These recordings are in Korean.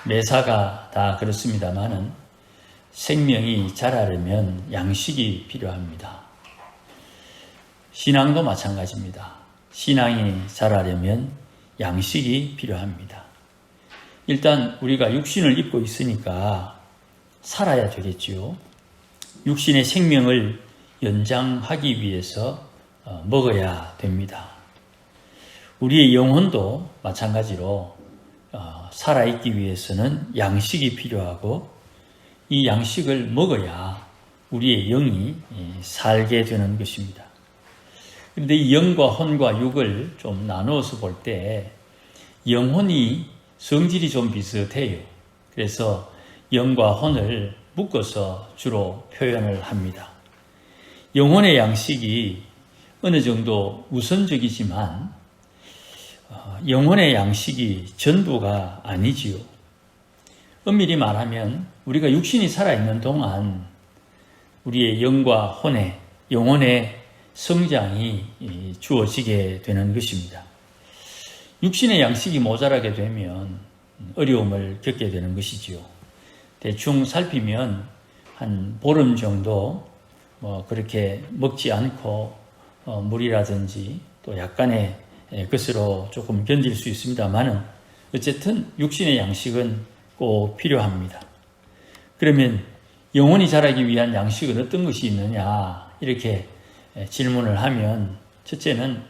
매사가 다 그렇습니다만은 생명이 자라려면 양식이 필요합니다. 신앙도 마찬가지입니다. 신앙이 자라려면 양식이 필요합니다. 일단 우리가 육신을 입고 있으니까 살아야 되겠지요. 육신의 생명을 연장하기 위해서 먹어야 됩니다. 우리의 영혼도 마찬가지로 살아있기 위해서는 양식이 필요하고 이 양식을 먹어야 우리의 영이 살게 되는 것입니다. 그런데 이 영과 혼과 육을 좀 나누어서 볼 때 영혼이 성질이 좀 비슷해요. 그래서 영과 혼을 묶어서 주로 표현을 합니다. 영혼의 양식이 어느 정도 우선적이지만 영혼의 양식이 전부가 아니지요. 엄밀히 말하면 우리가 육신이 살아있는 동안 우리의 영과 혼의 영혼의 성장이 주어지게 되는 것입니다. 육신의 양식이 모자라게 되면 어려움을 겪게 되는 것이지요. 대충 살피면 한 보름 정도 그렇게 먹지 않고 물이라든지 또 약간의 것으로 조금 견딜 수 있습니다만은 어쨌든 육신의 양식은 꼭 필요합니다. 그러면 영혼이 자라기 위한 양식은 어떤 것이 있느냐 이렇게 질문을 하면 첫째는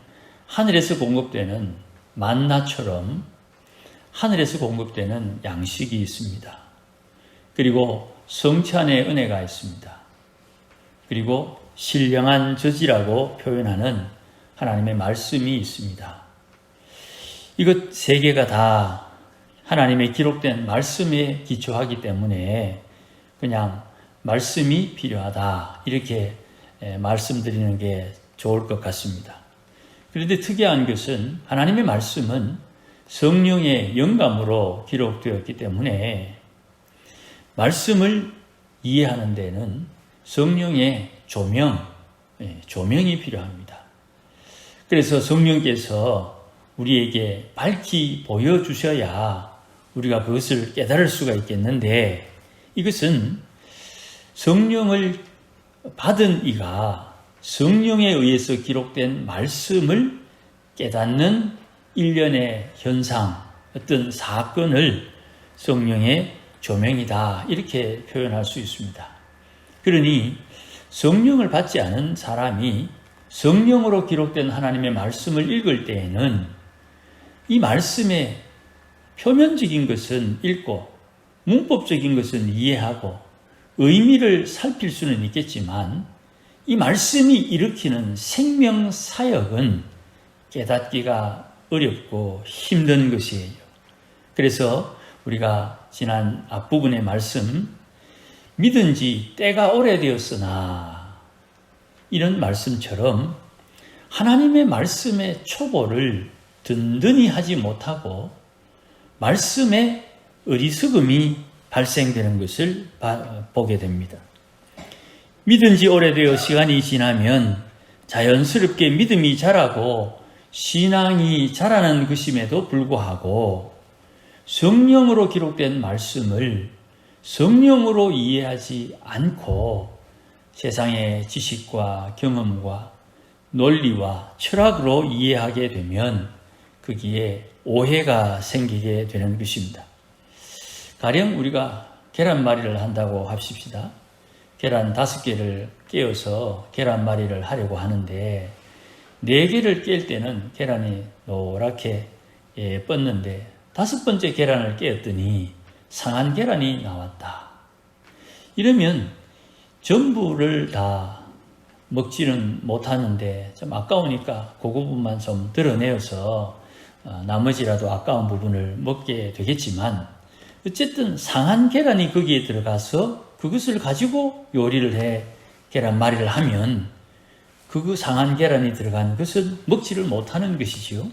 하늘에서 공급되는 만나처럼 하늘에서 공급되는 양식이 있습니다. 그리고 성취 안에 은혜가 있습니다. 그리고 신령한 저지라고 표현하는 하나님의 말씀이 있습니다. 이것 세 개가 다 하나님의 기록된 말씀에 기초하기 때문에 그냥 말씀이 필요하다 이렇게 말씀드리는 게 좋을 것 같습니다. 그런데 특이한 것은 하나님의 말씀은 성령의 영감으로 기록되었기 때문에 말씀을 이해하는 데는 성령의 조명이 필요합니다. 그래서 성령께서 우리에게 밝히 보여주셔야 우리가 그것을 깨달을 수가 있겠는데 이것은 성령을 받은 이가 성령에 의해서 기록된 말씀을 깨닫는 일련의 현상, 어떤 사건을 성령의 조명이다 이렇게 표현할 수 있습니다. 그러니 성령을 받지 않은 사람이 성령으로 기록된 하나님의 말씀을 읽을 때에는 이 말씀의 표면적인 것은 읽고 문법적인 것은 이해하고 의미를 살필 수는 있겠지만 이 말씀이 일으키는 생명 사역은 깨닫기가 어렵고 힘든 것이에요. 그래서 우리가 지난 앞부분의 말씀 믿은 지 때가 오래되었으나 이런 말씀처럼 하나님의 말씀의 초보를 든든히 하지 못하고 말씀의 어리석음이 발생되는 것을 보게 됩니다. 믿은 지 오래되어 시간이 지나면 자연스럽게 믿음이 자라고 신앙이 자라는 것임에도 불구하고 성령으로 기록된 말씀을 성령으로 이해하지 않고 세상의 지식과 경험과 논리와 철학으로 이해하게 되면 거기에 오해가 생기게 되는 것입니다. 가령 우리가 계란말이를 한다고 합시다. 계란 5개를 깨어서 계란말이를 하려고 하는데 4개를 깰 때는 계란이 노랗게 뻗는데 5번째 계란을 깨었더니 상한 계란이 나왔다. 이러면 전부를 다 먹지는 못하는데 좀 아까우니까 그 부분만 좀 드러내어서 나머지라도 아까운 부분을 먹게 되겠지만 어쨌든 상한 계란이 거기에 들어가서 그것을 가지고 요리를 해 계란말이를 하면 그 상한 계란이 들어간 것은 먹지를 못하는 것이지요.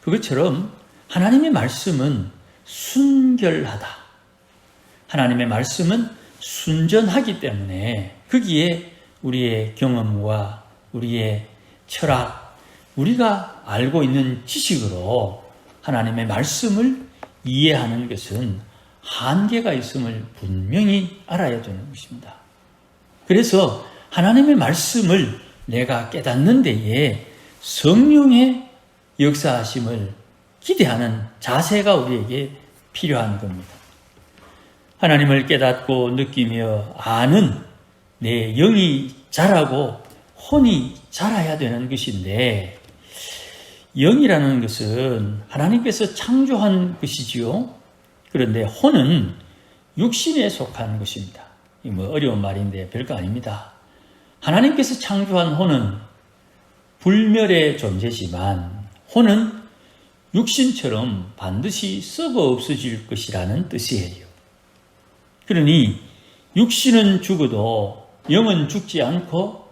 그것처럼 하나님의 말씀은 순결하다. 하나님의 말씀은 순전하기 때문에 거기에 우리의 경험과 우리의 철학, 우리가 알고 있는 지식으로 하나님의 말씀을 이해하는 것은 한계가 있음을 분명히 알아야 되는 것입니다. 그래서 하나님의 말씀을 내가 깨닫는 데에 성령의 역사하심을 기대하는 자세가 우리에게 필요한 겁니다. 하나님을 깨닫고 느끼며 아는 내 영이 자라고 혼이 자라야 되는 것인데, 영이라는 것은 하나님께서 창조한 것이지요. 그런데 혼은 육신에 속한 것입니다. 어려운 말인데 별거 아닙니다. 하나님께서 창조한 혼은 불멸의 존재지만 혼은 육신처럼 반드시 썩어 없어질 것이라는 뜻이에요. 그러니 육신은 죽어도 영은 죽지 않고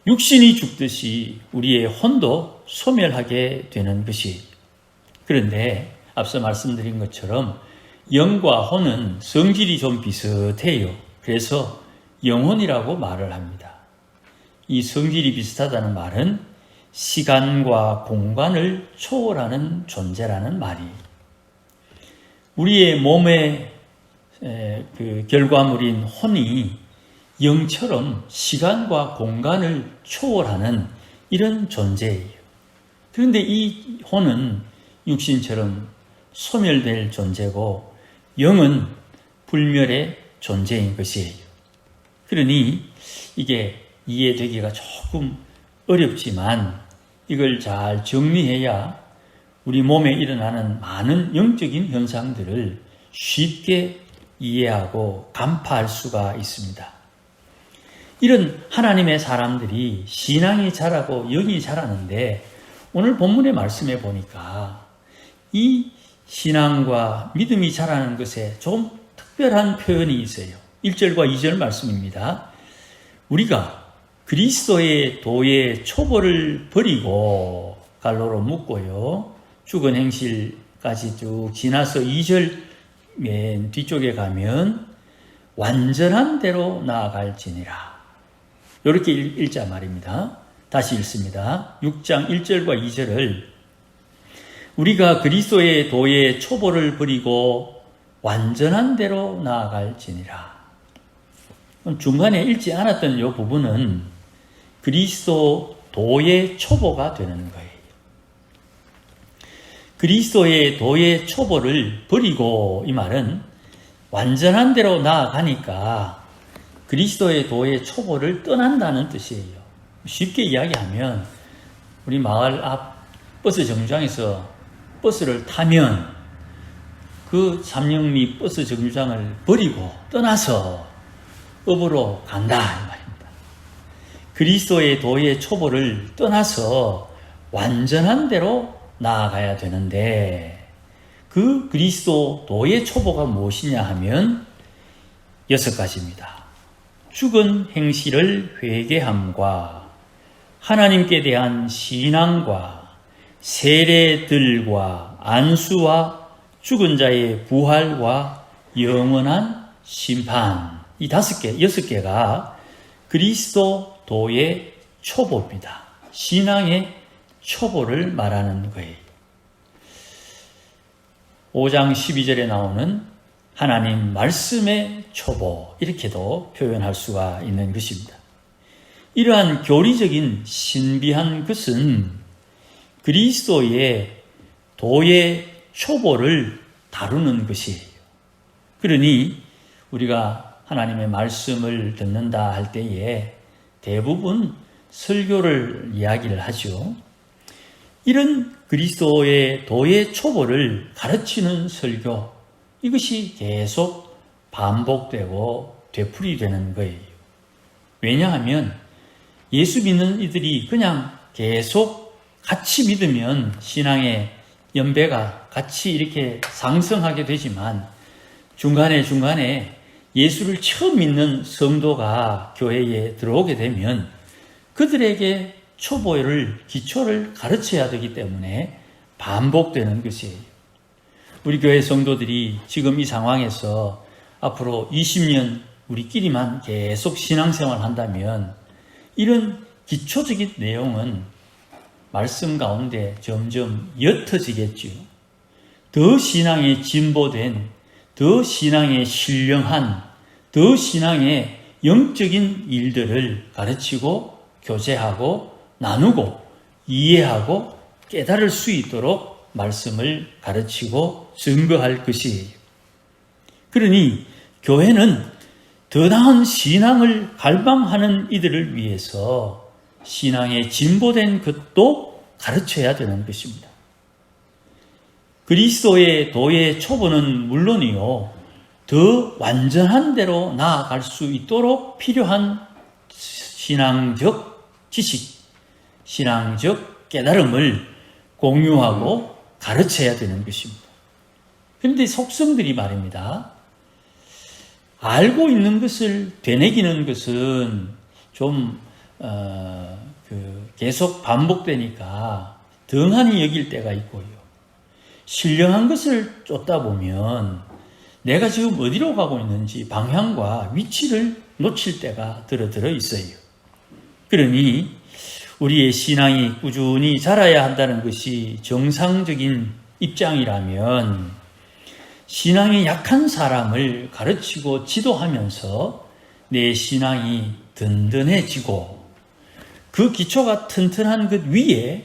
육신이 죽듯이 우리의 혼도 소멸하게 되는 것이. 그런데 앞서 말씀드린 것처럼 영과 혼은 성질이 좀 비슷해요. 그래서 영혼이라고 말을 합니다. 이 성질이 비슷하다는 말은 시간과 공간을 초월하는 존재라는 말이에요. 우리의 몸의 그 결과물인 혼이 영처럼 시간과 공간을 초월하는 이런 존재예요. 그런데 이 혼은 육신처럼 소멸될 존재고 영은 불멸의 존재인 것이에요. 그러니 이게 이해되기가 조금 어렵지만 이걸 잘 정리해야 우리 몸에 일어나는 많은 영적인 현상들을 쉽게 이해하고 간파할 수가 있습니다. 이런 하나님의 사람들이 신앙이 자라고 영이 자라는데, 오늘 본문의 말씀에 보니까 이 신앙과 믿음이 자라는 것에 좀 특별한 표현이 있어요. 1절과 2절 말씀입니다. 우리가 그리스도의 도의 초보를 버리고, 갈로로 묶고요, 죽은 행실까지 쭉 지나서 2절 맨 뒤쪽에 가면 완전한 대로 나아갈지니라. 이렇게 읽자 말입니다. 다시 읽습니다. 6장 1절과 2절을 우리가 그리스도의 도의 초보를 버리고 완전한 대로 나아갈지니라. 중간에 읽지 않았던 이 부분은 그리스도 도의 초보가 되는 거예요. 그리스도의 도의 초보를 버리고, 이 말은 완전한 대로 나아가니까 그리스도의 도의 초보를 떠난다는 뜻이에요. 쉽게 이야기하면 우리 마을 앞 버스 정류장에서 버스를 타면 그 삼영리 버스 정류장을 버리고 떠나서 업으로 간다 이 말입니다. 그리스도의 도의 초보를 떠나서 완전한 대로 나아가야 되는데, 그 그리스도 도의 초보가 무엇이냐 하면 6가지입니다. 죽은 행실을 회개함과 하나님께 대한 신앙과 세례들과 안수와 죽은 자의 부활과 영원한 심판, 이 6개가 그리스도 도의 초보입니다. 신앙의 초보를 말하는 거예요. 5장 12절에 나오는 하나님 말씀의 초보, 이렇게도 표현할 수가 있는 것입니다. 이러한 교리적인 신비한 것은 그리스도의 도의 초보를 다루는 것이에요. 그러니 우리가 하나님의 말씀을 듣는다 할 때에 대부분 설교를 이야기를 하죠. 이런 그리스도의 도의 초보를 가르치는 설교, 이것이 계속 반복되고 되풀이되는 거예요. 왜냐하면 예수 믿는 이들이 그냥 계속 같이 믿으면 신앙의 연배가 같이 이렇게 상승하게 되지만, 중간에 예수를 처음 믿는 성도가 교회에 들어오게 되면 그들에게 초보를, 기초를 가르쳐야 되기 때문에 반복되는 것이에요. 우리 교회 성도들이 지금 이 상황에서 앞으로 20년 우리끼리만 계속 신앙생활 한다면 이런 기초적인 내용은 말씀 가운데 점점 옅어지겠죠. 더 신앙에 진보된, 더 신앙에 신령한, 더 신앙의 영적인 일들을 가르치고 교제하고 나누고 이해하고 깨달을 수 있도록 말씀을 가르치고 증거할 것이에요. 그러니 교회는 더 나은 신앙을 갈망하는 이들을 위해서 신앙에 진보된 것도 가르쳐야 되는 것입니다. 그리스도의 도의 초보는 물론이요, 더 완전한 대로 나아갈 수 있도록 필요한 신앙적 지식, 신앙적 깨달음을 공유하고 가르쳐야 되는 것입니다. 그런데 속성들이 말입니다. 알고 있는 것을 되뇌기는 것은 좀 계속 반복되니까 덩하니 여길 때가 있고요. 신령한 것을 쫓다 보면 내가 지금 어디로 가고 있는지 방향과 위치를 놓칠 때가 들어 있어요. 그러니 우리의 신앙이 꾸준히 자라야 한다는 것이 정상적인 입장이라면 신앙이 약한 사람을 가르치고 지도하면서 내 신앙이 든든해지고 그 기초가 튼튼한 것 위에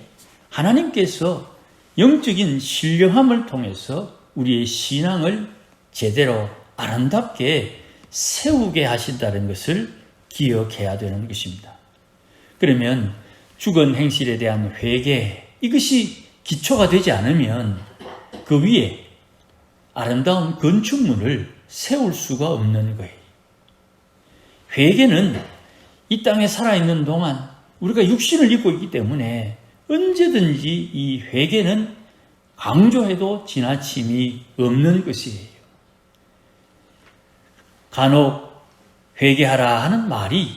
하나님께서 영적인 신령함을 통해서 우리의 신앙을 제대로 아름답게 세우게 하신다는 것을 기억해야 되는 것입니다. 그러면 죽은 행실에 대한 회개, 이것이 기초가 되지 않으면 그 위에 아름다운 건축물을 세울 수가 없는 거예요. 회개는 이 땅에 살아있는 동안 우리가 육신을 입고 있기 때문에 언제든지 이 회개는 강조해도 지나침이 없는 것이에요. 간혹 회개하라 하는 말이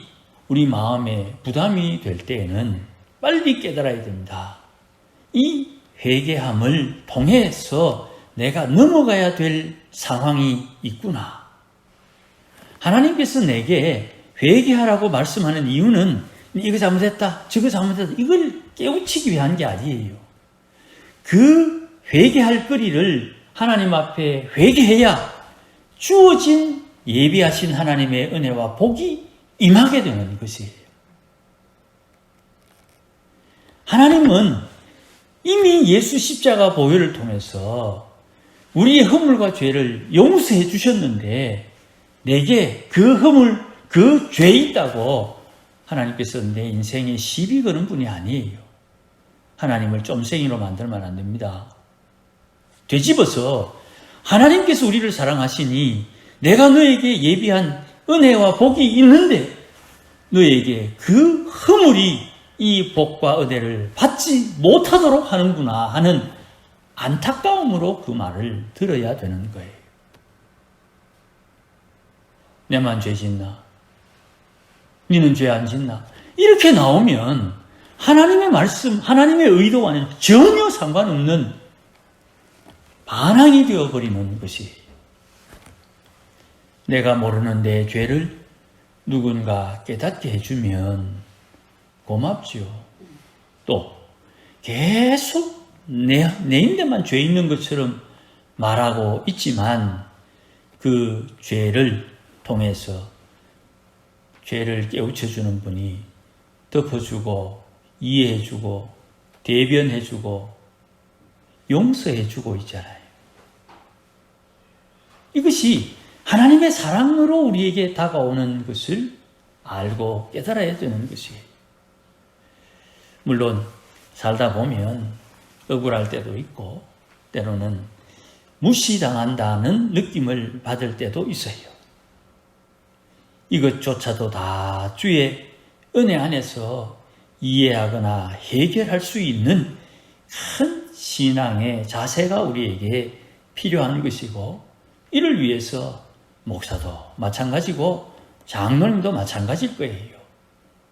우리 마음에 부담이 될 때에는 빨리 깨달아야 됩니다. 이 회개함을 통해서 내가 넘어가야 될 상황이 있구나. 하나님께서 내게 회개하라고 말씀하는 이유는 이거 잘못했다, 저거 잘못했다, 이걸 깨우치기 위한 게 아니에요. 그 회개할 거리를 하나님 앞에 회개해야 주어진 예비하신 하나님의 은혜와 복이 임하게 되는 것이에요. 하나님은 이미 예수 십자가 보혈을 통해서 우리의 허물과 죄를 용서해 주셨는데 내게 그 허물, 그 죄 있다고 하나님께서 내 인생에 시비 거는 분이 아니에요. 하나님을 쫌생이로 만들면 안 됩니다. 되짚어서 하나님께서 우리를 사랑하시니 내가 너에게 예비한 은혜와 복이 있는데 너에게 그 허물이 이 복과 은혜를 받지 못하도록 하는구나 하는 안타까움으로 그 말을 들어야 되는 거예요. 내만 죄 짓나? 니는 죄 안 짓나? 이렇게 나오면 하나님의 말씀, 하나님의 의도와는 전혀 상관없는 반항이 되어버리는 것이, 내가 모르는 내 죄를 누군가 깨닫게 해주면 고맙죠. 또 계속 내 인데만 죄 있는 것처럼 말하고 있지만 그 죄를 통해서 죄를 깨우쳐주는 분이 덮어주고 이해해주고 대변해주고 용서해주고 있잖아요. 이것이 하나님의 사랑으로 우리에게 다가오는 것을 알고 깨달아야 되는 것이에요. 물론 살다 보면 억울할 때도 있고 때로는 무시당한다는 느낌을 받을 때도 있어요. 이것조차도 다 주의 은혜 안에서 이해하거나 해결할 수 있는 큰 신앙의 자세가 우리에게 필요한 것이고, 이를 위해서 목사도 마찬가지고 장로님도 마찬가지일 거예요.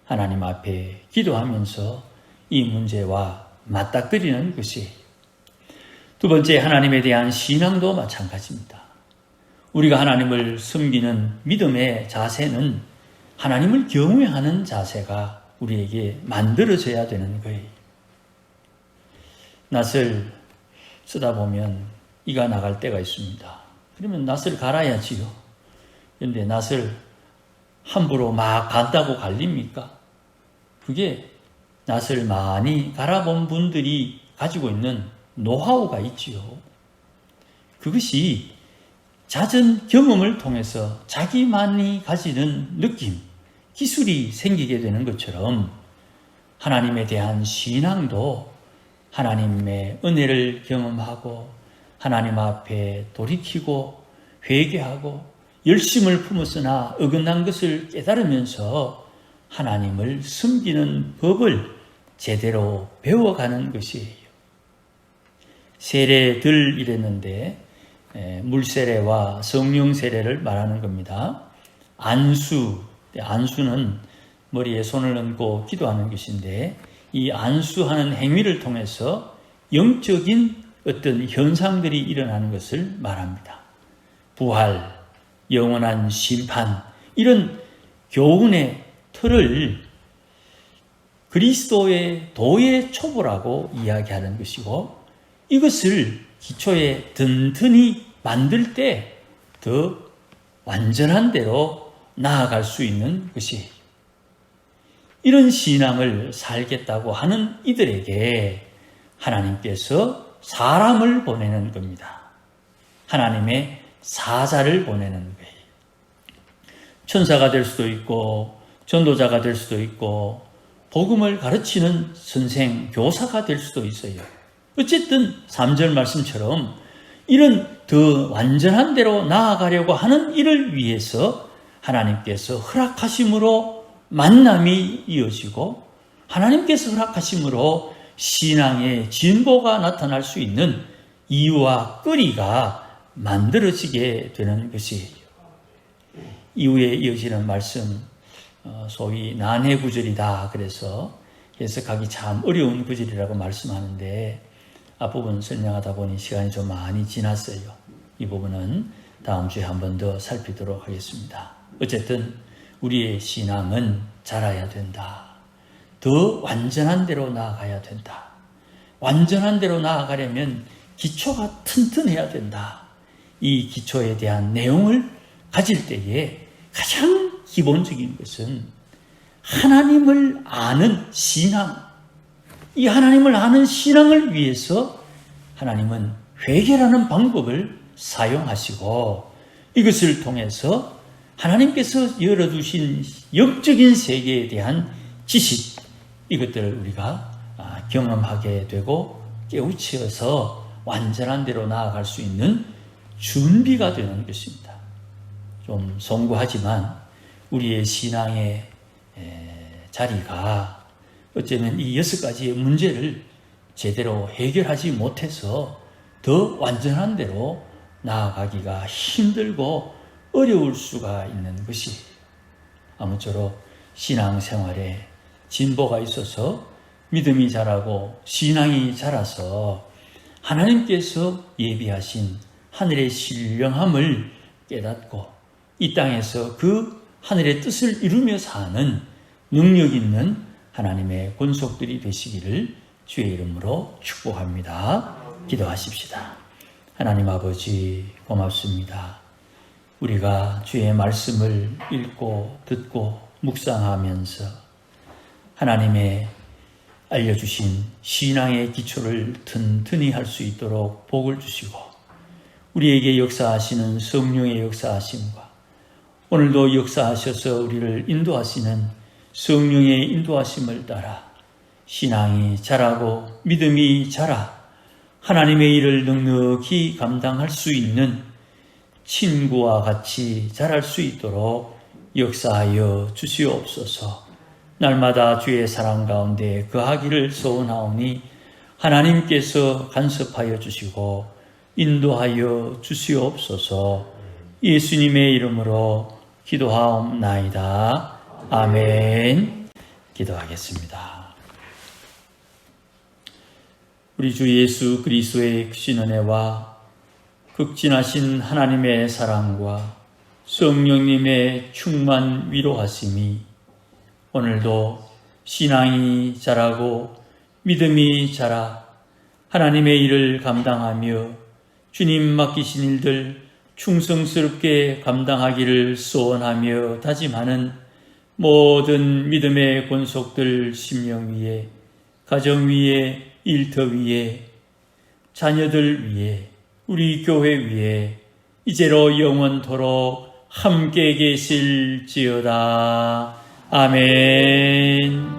하나님 앞에 기도하면서 이 문제와 맞닥뜨리는 것이에요. 두 번째, 하나님에 대한 신앙도 마찬가지입니다. 우리가 하나님을 섬기는 믿음의 자세는 하나님을 경외하는 자세가 우리에게 만들어져야 되는 거예요. 낯을 쓰다 보면 이가 나갈 때가 있습니다. 그러면 낫을 갈아야지요. 그런데 낫을 함부로 막 간다고 갈립니까? 그게 낫을 많이 갈아본 분들이 가지고 있는 노하우가 있지요. 그것이 잦은 경험을 통해서 자기만이 가지는 느낌, 기술이 생기게 되는 것처럼 하나님에 대한 신앙도 하나님의 은혜를 경험하고 하나님 앞에 돌이키고 회개하고 열심을 품었으나 어긋난 것을 깨달으면서 하나님을 섬기는 법을 제대로 배워가는 것이에요. 세례들 이랬는데 물세례와 성령 세례를 말하는 겁니다. 안수는 머리에 손을 얹고 기도하는 것인데 이 안수하는 행위를 통해서 영적인 어떤 현상들이 일어나는 것을 말합니다. 부활, 영원한 심판, 이런 교훈의 틀을 그리스도의 도의 초보라고 이야기하는 것이고 이것을 기초에 든든히 만들 때 더 완전한 대로 나아갈 수 있는 것이에요. 이런 신앙을 살겠다고 하는 이들에게 하나님께서 사람을 보내는 겁니다. 하나님의 사자를 보내는 거예요. 천사가 될 수도 있고 전도자가 될 수도 있고 복음을 가르치는 선생, 교사가 될 수도 있어요. 어쨌든 3절 말씀처럼 이런 더 완전한 대로 나아가려고 하는 이를 위해서 하나님께서 허락하심으로 만남이 이어지고 하나님께서 허락하심으로 신앙의 진보가 나타날 수 있는 이유와 거리가 만들어지게 되는 것이에요. 이후에 이어지는 말씀, 소위 난해 구절이다 그래서 해석하기 참 어려운 구절이라고 말씀하는데 앞부분 설명하다 보니 시간이 좀 많이 지났어요. 이 부분은 다음 주에 한 번 더 살피도록 하겠습니다. 어쨌든 우리의 신앙은 자라야 된다. 더 완전한 대로 나아가야 된다. 완전한 대로 나아가려면 기초가 튼튼해야 된다. 이 기초에 대한 내용을 가질 때에 가장 기본적인 것은 하나님을 아는 신앙, 이 하나님을 아는 신앙을 위해서 하나님은 회개라는 방법을 사용하시고 이것을 통해서 하나님께서 열어두신 영적인 세계에 대한 지식, 이것들을 우리가 경험하게 되고 깨우쳐서 완전한 대로 나아갈 수 있는 준비가 되는 것입니다. 좀 송구하지만 우리의 신앙의 자리가 어쩌면 이 6가지의 문제를 제대로 해결하지 못해서 더 완전한 대로 나아가기가 힘들고 어려울 수가 있는 것이 아무쪼록 신앙생활에 진보가 있어서 믿음이 자라고 신앙이 자라서 하나님께서 예비하신 하늘의 신령함을 깨닫고 이 땅에서 그 하늘의 뜻을 이루며 사는 능력 있는 하나님의 권속들이 되시기를 주의 이름으로 축복합니다. 기도하십시다. 하나님 아버지 고맙습니다. 우리가 주의 말씀을 읽고 듣고 묵상하면서 하나님의 알려주신 신앙의 기초를 튼튼히 할 수 있도록 복을 주시고 우리에게 역사하시는 성령의 역사하심과 오늘도 역사하셔서 우리를 인도하시는 성령의 인도하심을 따라 신앙이 자라고 믿음이 자라 하나님의 일을 넉넉히 감당할 수 있는 친구와 같이 자랄 수 있도록 역사하여 주시옵소서. 날마다 주의 사랑 가운데 거하기를 소원하오니 하나님께서 간섭하여 주시고 인도하여 주시옵소서. 예수님의 이름으로 기도하옵나이다. 아멘. 기도하겠습니다. 우리 주 예수 그리스도의 크신 은혜와 극진하신 하나님의 사랑과 성령님의 충만 위로하심이 오늘도 신앙이 자라고 믿음이 자라 하나님의 일을 감당하며 주님 맡기신 일들 충성스럽게 감당하기를 소원하며 다짐하는 모든 믿음의 권속들 심령 위에, 가정 위에, 일터 위에, 자녀들 위에, 우리 교회 위에 이제로 영원토록 함께 계실지어다. 아멘.